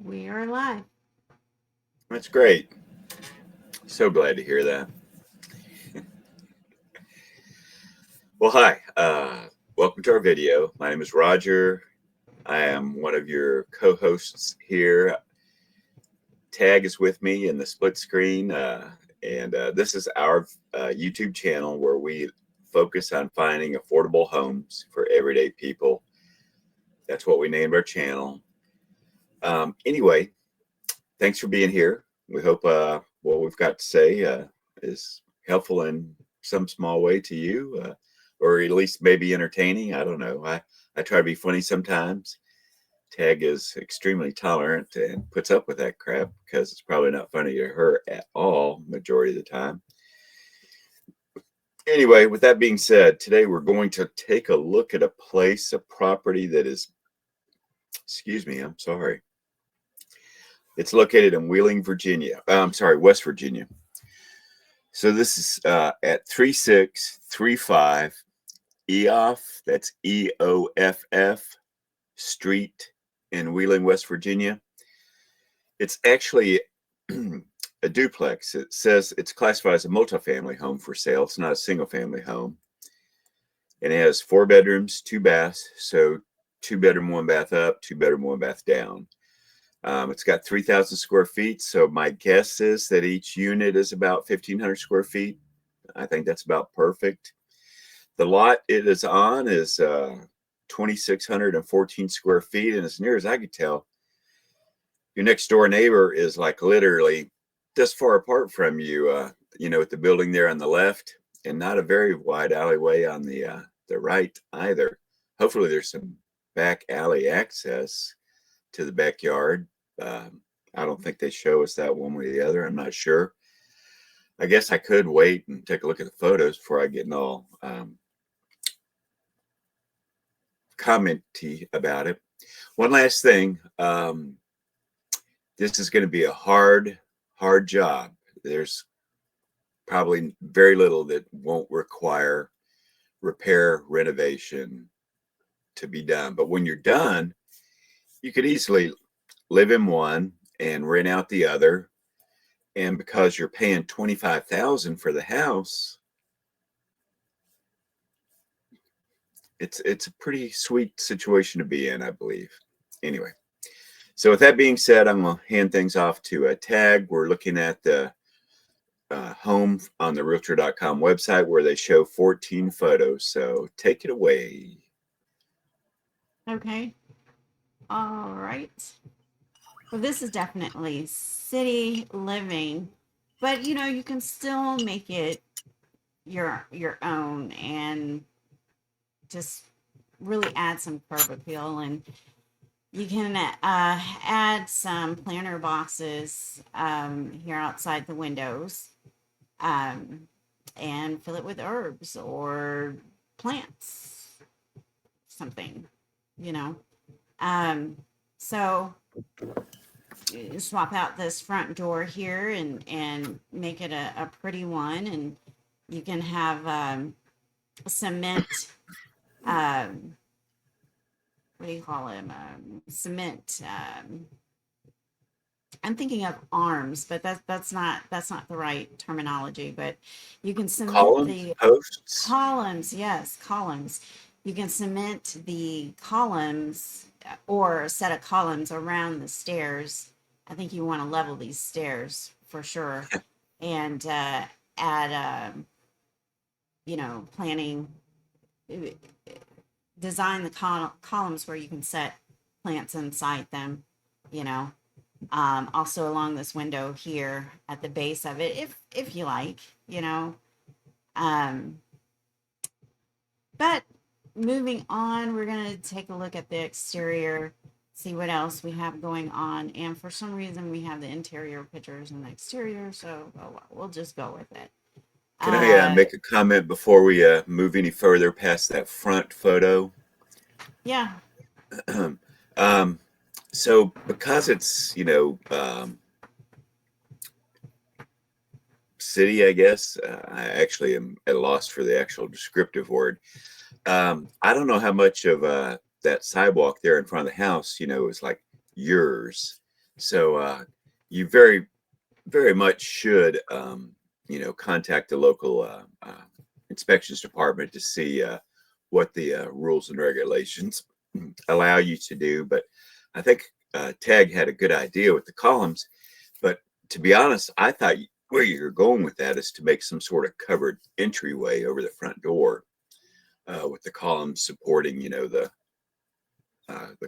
We are live. That's great. So glad to hear that. Well, hi. Welcome to our video. My name is Roger. I am one of your co-hosts here. Tagg is with me in the split screen, and this is our YouTube channel where we focus on finding affordable homes for everyday people. That's what we named our channel. Anyway, thanks for being here. We hope what we've got to say is helpful in some small way to you, or at least maybe entertaining. I don't know. I try to be funny sometimes. Tagg is extremely tolerant and puts up with that crap because it's probably not funny to her at all majority of the time. Anyway, with that being said, today we're going to take a look at a property that is, excuse me, I'm sorry. It's located in Wheeling, Virginia. West Virginia. So this is at 3635 Eoff, that's Eoff Street in Wheeling, West Virginia. It's actually a duplex. It says it's classified as a multifamily home for sale. It's not a single family home. And it has 4 bedrooms, 2 baths. So 2 bedroom, 1 bath up, 2 bedroom, 1 bath down. It's got 3,000 square feet. So my guess is that each unit is about 1,500 square feet. I think that's about perfect. The lot it is on is 2,614 square feet. And as near as I could tell, your next door neighbor is like literally this far apart from you, at the building there on the left, and not a very wide alleyway on the right either. Hopefully there's some back alley access to the backyard. I don't think they show us that one way or the other. I'm not sure. I guess I could wait and take a look at the photos before I get all commenty about it. One last thing. This is going to be a hard job. There's probably very little that won't require repair, renovation to be done. But when you're done, you could easily live in one and rent out the other. And because you're paying $25,000 for the house, it's a pretty sweet situation to be in, I believe. Anyway, so with that being said, I'm going to hand things off to Tagg. We're looking at the home on the realtor.com website where they show 14 photos. So take it away. Okay. All right. Well, this is definitely city living, but you can still make it your own and just really add some curb appeal. And you can add some planter boxes here outside the windows, and fill it with herbs or plants, something, you know. So you swap out this front door here and make it a pretty one, and you can have cement. What do you call them? Cement. I'm thinking of arms, but that's not the right terminology. But you can cement Columns, the posts. columns. Yes, columns. You can cement the columns or a set of columns around the stairs. I think you want to level these stairs for sure, and add, planting, design the columns where you can set plants inside them, you know. Also along this window here at the base of it, if you like, you know. Um, but moving on, we're gonna take a look at the exterior, see what else we have going on. And for some reason, we have the interior pictures and the exterior, so we'll just go with it. Can I Uh, make a comment before we move any further past that front photo? yeah, um, so because it's, city, I guess, I actually am at a loss for the actual descriptive word. I don't know how much of that sidewalk there in front of the house, is like yours. So you very much should, contact the local inspections department to see what the rules and regulations allow you to do. But I think Tagg had a good idea with the columns. But to be honest, I thought where you're going with that is to make some sort of covered entryway over the front door with the columns supporting, the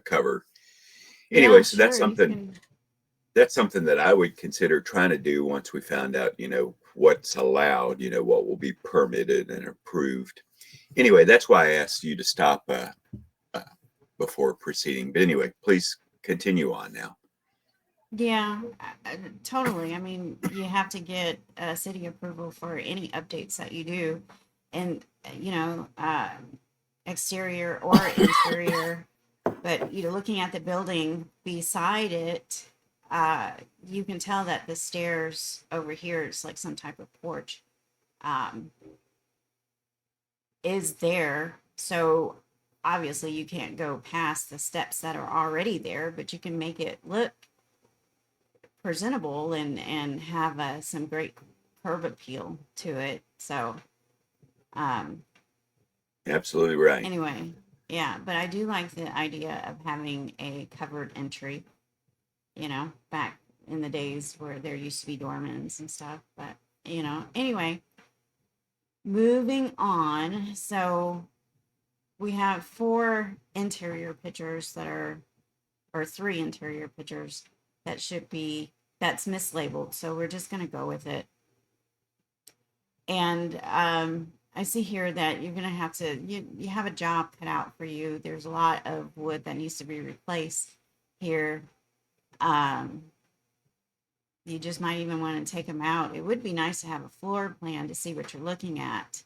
cover. Anyway, Yeah, so sure. You can. that's something that I would consider trying to do once we found out, what's allowed, what will be permitted and approved. Anyway, that's why I asked you to stop uh, before proceeding. But anyway, please continue on now. Yeah, totally. I mean, you have to get city approval for any updates that you do, and exterior or interior. But looking at the building beside it, you can tell that the stairs over here is like some type of porch, um, is there. So obviously, you can't go past the steps that are already there, but you can make it look presentable and have some great curb appeal to it. So, um, Absolutely right. anyway, yeah, but I do like the idea of having a covered entry, back in the days where there used to be doormans and stuff. But, anyway, moving on. So, we have four interior pictures or three interior pictures that that's mislabeled. So, we're just going to go with it. And I see here that you're going to have you have a job cut out for you. There's a lot of wood that needs to be replaced here. Um, you just might even want to take them out. It would be nice to have a floor plan to see what you're looking at.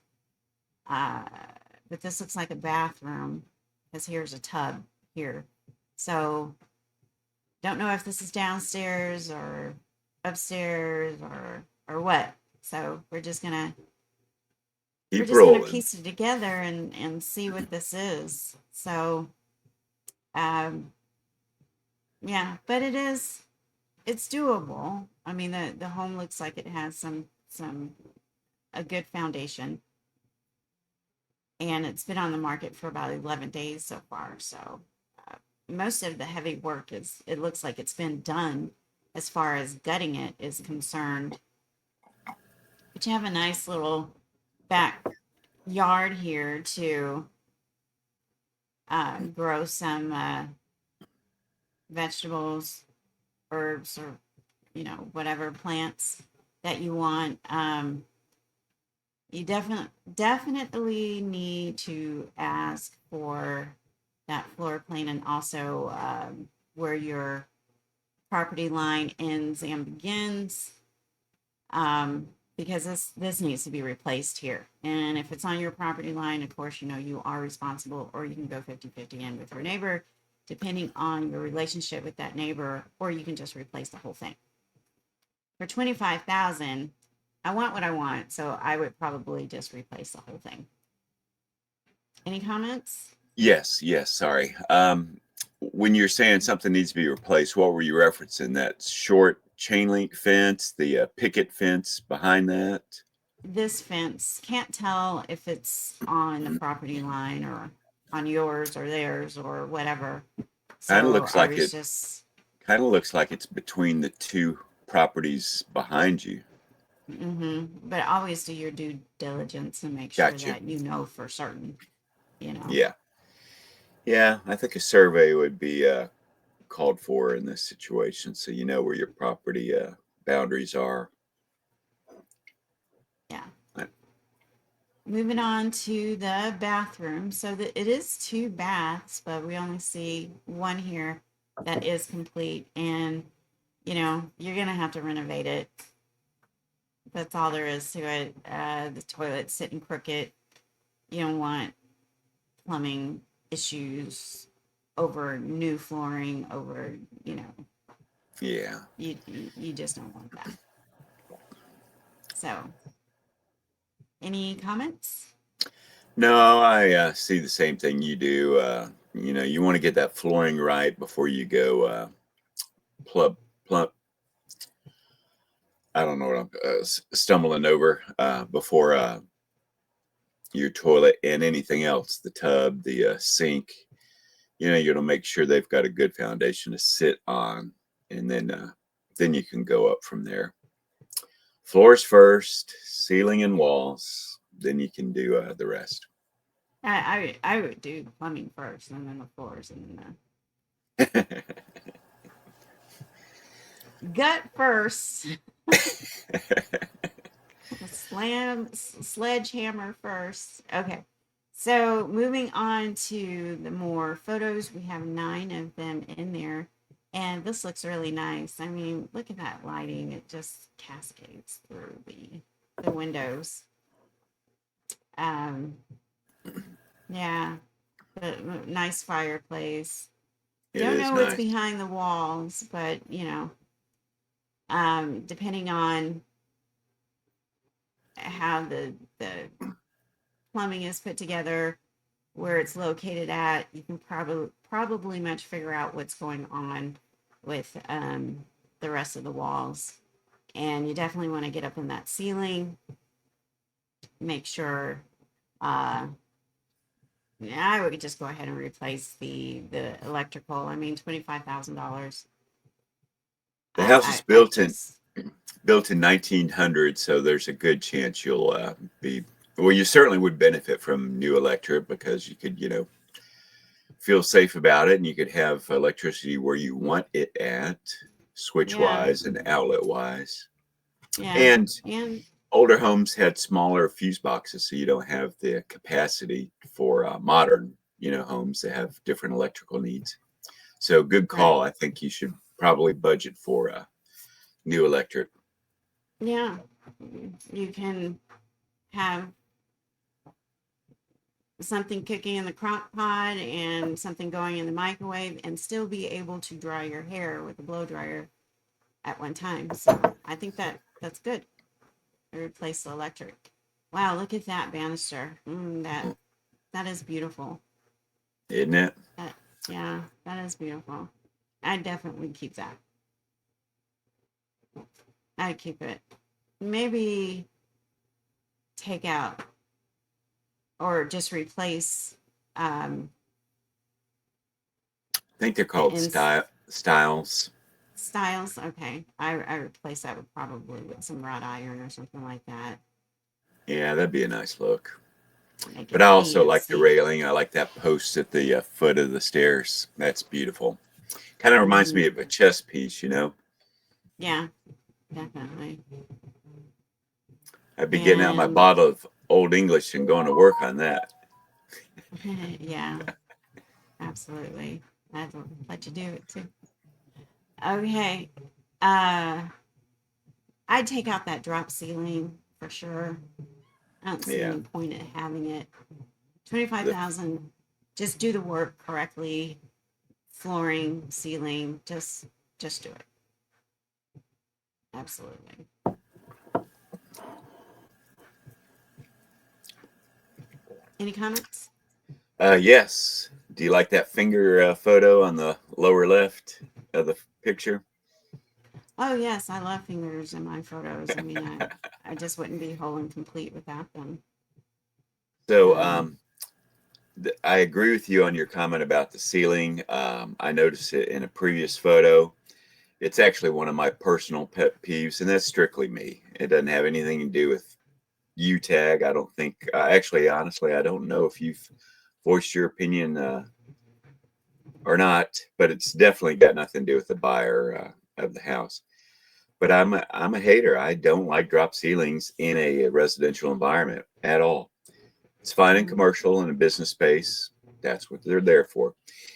Uh, but this looks like a bathroom because here's a tub here. So don't know if this is downstairs or upstairs or what. So we're Keep just gonna rolling. piece it together and see what this is. So, um, yeah, but it's doable. I mean, the home looks like it has some a good foundation, and it's been on the market for about 11 days so far. So, most of the heavy work it looks like it's been done as far as gutting it is concerned. But you have a nice little backyard here to grow some vegetables, herbs, or whatever plants that you want. You definitely need to ask for that floor plan and also where your property line ends and begins. Because this needs to be replaced here. And if it's on your property line, of course, you are responsible, or you can go 50-50 in with your neighbor, depending on your relationship with that neighbor, or you can just replace the whole thing. For 25,000, I want what I want, so I would probably just replace the whole thing. Any comments? Yes, yes, sorry. When you're saying something needs to be replaced, what were you referencing? That short chain link fence, the picket fence behind that? This fence, can't tell if it's on the property line or on yours or theirs or whatever. Kind of So looks I like was it just, kind of looks like it's between the two properties behind you. but always do your due diligence and make sure Got you. that you know for certain, you know. Yeah. Yeah, I think a survey would be called for in this situation so you know where your property boundaries are. Yeah. I- Moving on to the bathroom. So it is two baths, but we only see one here that is complete. And, you're going to have to renovate it. That's all there is to it. The toilet's sitting crooked. You don't want plumbing issues over new flooring, over, Yeah. you just don't want that. So, any comments? No, I see the same thing you do. You want to get that flooring right before you go plump. I don't know what I'm stumbling over before your toilet and anything else, the tub, the sink. You know, you'll make sure they've got a good foundation to sit on, and then you can go up from there. Floors first, ceiling and walls, then you can do the rest. I would do plumbing first, and then the floors, and then the gut first. Sledgehammer first. Okay. So moving on to the more photos, we have 9 of them in there. And this looks really nice. I mean, look at that lighting. It just cascades through the windows. Um, yeah, the nice fireplace. It Don't is know what's nice. behind the walls, but depending on how the plumbing is put together, where it's located at, you can probably much figure out what's going on with the rest of the walls. And you definitely want to get up in that ceiling, make sure I would just go ahead and replace the electrical. I mean, $25,000. The house is I built in just 1900, so there's a good chance you'll be. Well, you certainly would benefit from new electric because you could, feel safe about it, and you could have electricity where you want it at, switch yeah, wise and outlet wise. yeah, And and older homes had smaller fuse boxes, so you don't have the capacity for modern, homes that have different electrical needs. So good right, call. I think you should probably budget for new electric. yeah, you can have something cooking in the crock pot and something going in the microwave and still be able to dry your hair with a blow dryer at one time. So I think that's good. I replace the electric. Wow, look at that banister. That is beautiful. Isn't it? That, yeah, that is beautiful. I definitely keep that. I'd keep it. Maybe take out or just replace I think they're the called styles. styles. Okay, I replace that with probably with some wrought iron or something like that. Yeah, that'd be a nice look. Make But it I also like the fancy. railing. I like that post at the foot of the stairs. That's beautiful. Kind of reminds me Mm, of a chess piece. yeah, definitely. I'd be getting out my And bottle of Old English and going to work on that. yeah, absolutely. I'd let you do it too. Okay. Uh, I'd take out that drop ceiling for sure. I don't see Yeah. any point in having it. 25,000. Just do the work correctly. Flooring, ceiling, just do it. Absolutely. Any comments? Yes. Do you like that finger photo on the lower left of the picture? Oh yes, I love fingers in my photos. I mean, I just wouldn't be whole and complete without them. So Um, I agree with you on your comment about the ceiling. I noticed it in a previous photo. It's actually one of my personal pet peeves, and that's strictly me. It doesn't have anything to do with you, Tagg. I don't think, actually, honestly, I don't know if you've voiced your opinion or not, but it's definitely got nothing to do with the buyer of the house. But I'm a hater. I don't like drop ceilings in a residential environment at all. It's fine in mm, commercial and a business space. That's what they're there for.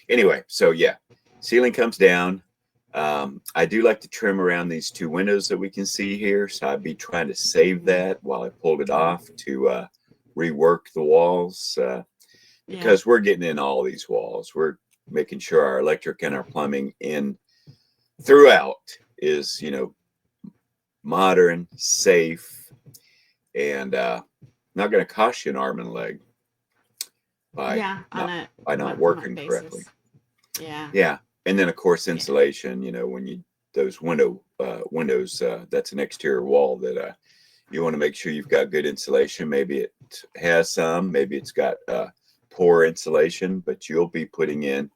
Anyway, so yeah, ceiling comes down. I do like to trim around these 2 windows that we can see here. So I'd be trying to save that while I pulled it off to rework the walls yeah, because we're getting in all these walls. We're making sure our electric and our plumbing in throughout is, modern, safe, and not going to cost you an arm and a leg by yeah. On not a by not month to month working correctly. basis. Yeah, Yeah, and then of course yeah, insulation. When you those windows. That's an exterior wall that you want to make sure you've got good insulation. Maybe it has some, maybe it's got poor insulation, but you'll be putting in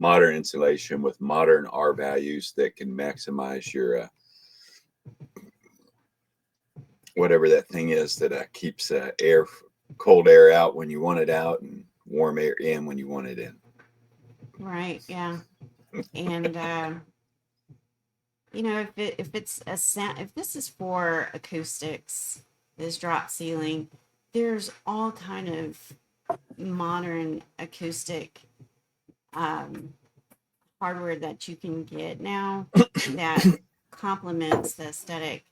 modern insulation with modern R values that can maximize your whatever that thing is that keeps cold air out when you want it out and warm air in when you want it in. Right. Yeah. And if it's a sound, if this is for acoustics, this drop ceiling, there's all kind of modern acoustic hardware that you can get now that complements the aesthetic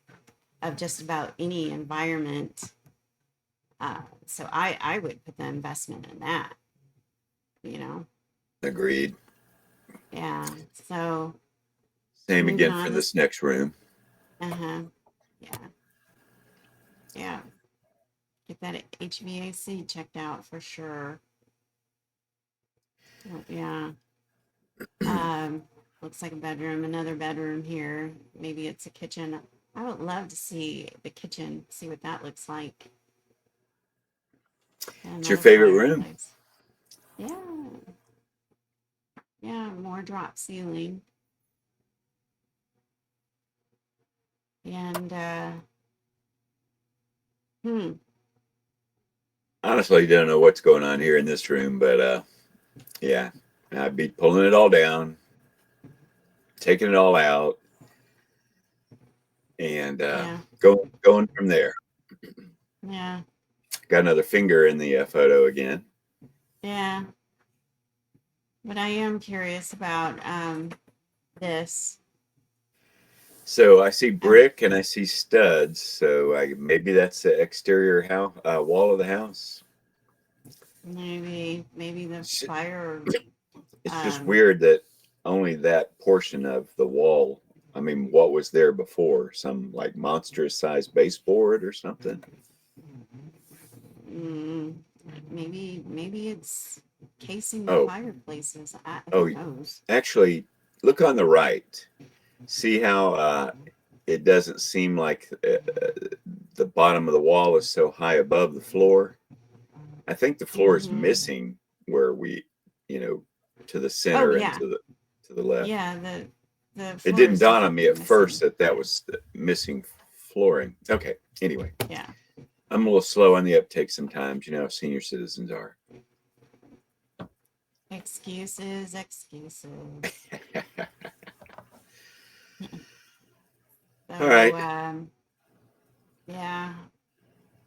of just about any environment. So I would put the investment in that, you know. Agreed. Yeah. So Same moving again for on. this next room. Uh-huh. Yeah. Yeah. Get that HVAC checked out for sure. Yeah. Um, looks like a bedroom, another bedroom here. Maybe it's a kitchen. I would love to see the kitchen, see what that looks like. It's your Another favorite room. fireplace. Yeah. Yeah, more drop ceiling. And hmm. Honestly, don't know what's going on here in this room, but yeah, I'd be pulling it all down, taking it all out, and Yeah. going from there. Yeah. Got another finger in the photo again. Yeah. But I am curious about this. So I see brick and I see studs. So maybe that's the exterior house wall of the house. Maybe the It's fire. it's just Um, weird that only that portion of the wall. I mean, what was there before? Some like monstrous sized baseboard or something? mm, maybe it's casing the Oh, fireplaces. Who oh, knows? actually, look on the right. See how it doesn't seem like the bottom of the wall is so high above the floor. I think the floor is Mm-hmm. missing where you know, to the Oh center and yeah, to the left. yeah. The It floor didn't is dawn on me definitely at first missing. that that was the missing flooring. Okay, anyway, Yeah. I'm a little slow on the uptake sometimes. You know how senior citizens are. Excuses, excuses. All So right. yeah.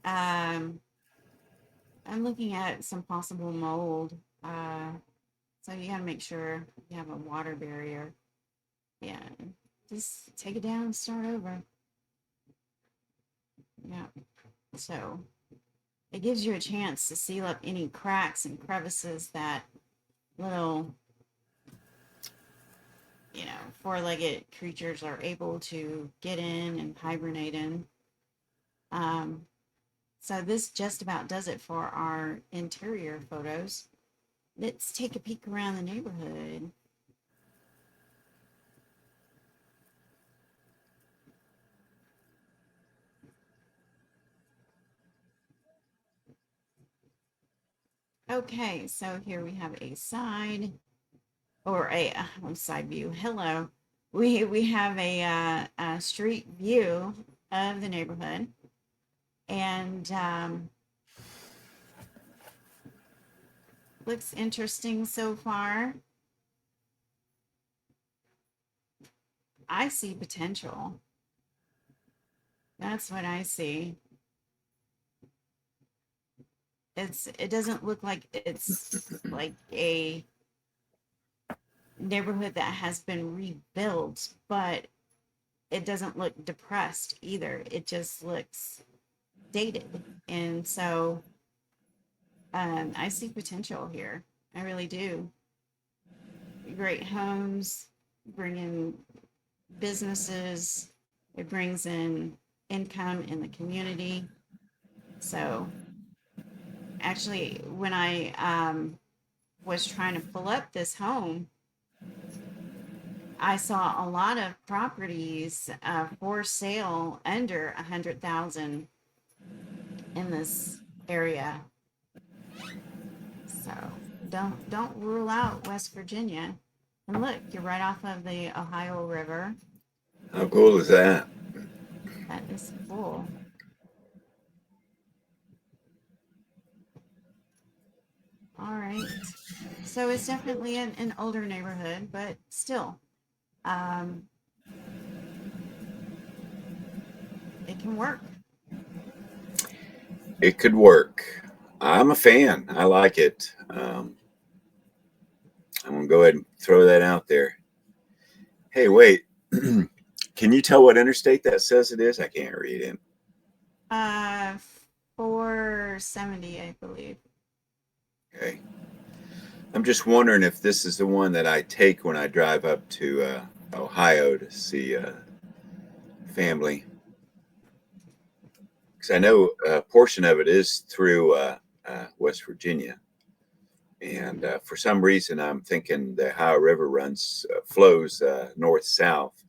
Um, I'm looking at some possible mold. So you gotta make sure you have a water barrier. Yeah. Just take it down and start over. Yeah. So it gives you a chance to seal up any cracks and crevices that little, four-legged creatures are able to get in and hibernate in. Um, so this just about does it for our interior photos. Let's take a peek around the neighborhood. Okay, so here we have a side or a side view. Hello, we have a street view of the neighborhood, and looks interesting so far. I see potential. That's what I see. It doesn't look like it's like a neighborhood that has been rebuilt, but it doesn't look depressed either. It just looks dated. And so I see potential here. I really do. Great homes, bring in businesses, it brings in income in the community. So actually, when I was trying to pull up this home, I saw a lot of properties for sale under 100,000 in this area. So don't rule out West Virginia. And look, you're right off of the Ohio River. How cool is that? That is cool. All right. So it's definitely an older neighborhood, but still, um, it can work. It could work. I'm a fan. I like it. I'm gonna go ahead and throw that out there. Hey, wait. Can you tell what interstate that says it is? I can't read it. Uh, 470, I believe. Okay. I'm just wondering if this is the one that I take when I drive up to Ohio to see family. Because I know a portion of it is through West Virginia. And for some reason, I'm thinking the Ohio River flows north south.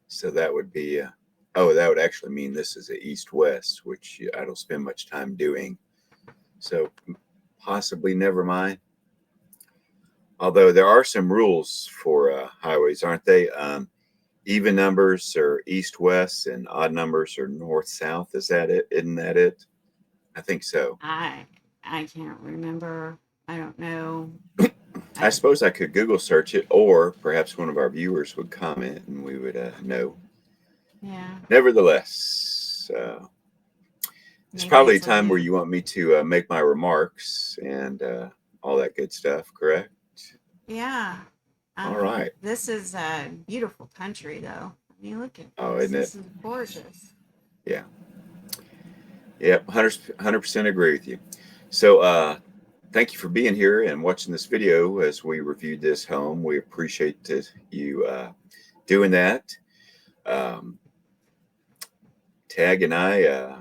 So that would be, that would actually mean this is a east west, which I don't spend much time doing. So possibly never mind. Although there are some rules for highways, aren't they? Even numbers are east west and odd numbers are north south. Is that it? Isn't that it? I think so. I can't remember. I don't know. I I suppose I could Google search it, or perhaps one of our viewers would comment and we would know. Yeah, Nevertheless, it's maybe probably a it's a time where loop. you want me to make my remarks and all that good stuff, correct? Yeah. All right. This is a beautiful country, though. I mean, look at Oh, this. isn't it? This is gorgeous. Yeah. Yep. 100% agree with you. So, thank you for being here and watching this video as we reviewed this home. We appreciate you doing that. Um, Tagg and I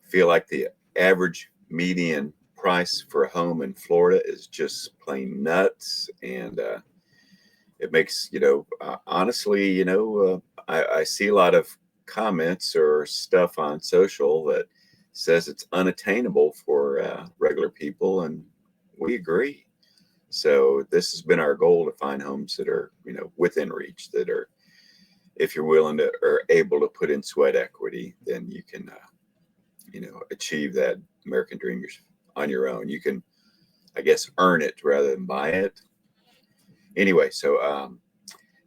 feel like the average median price for a home in Florida is just plain nuts. And it makes, honestly, I see a lot of comments or stuff on social that says it's unattainable for regular people. And we agree. So this has been our goal to find homes that are, within reach, that are, if you're willing to or able to put in sweat equity, then you can, achieve that American dream on your own. You can, I guess, earn it rather than buy it. Anyway, so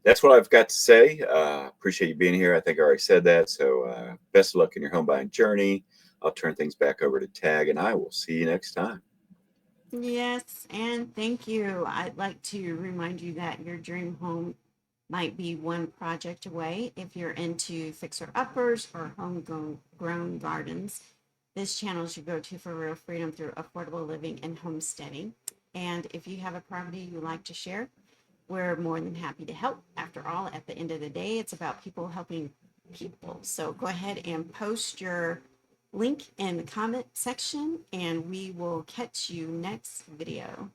that's what I've got to say. Appreciate you being here. I think I already said that. So best of luck in your home buying journey. I'll turn things back over to Tagg, and I will see you next time. Yes, and thank you. I'd like to remind you that your dream home might be one project away. If you're into fixer uppers or homegrown gardens, this channel should go to for real freedom through affordable living and homesteading. And if you have a property you like to share, we're more than happy to help. After all, at the end of the day, it's about people helping people. So go ahead and post your link in the comment section, and we will catch you next video.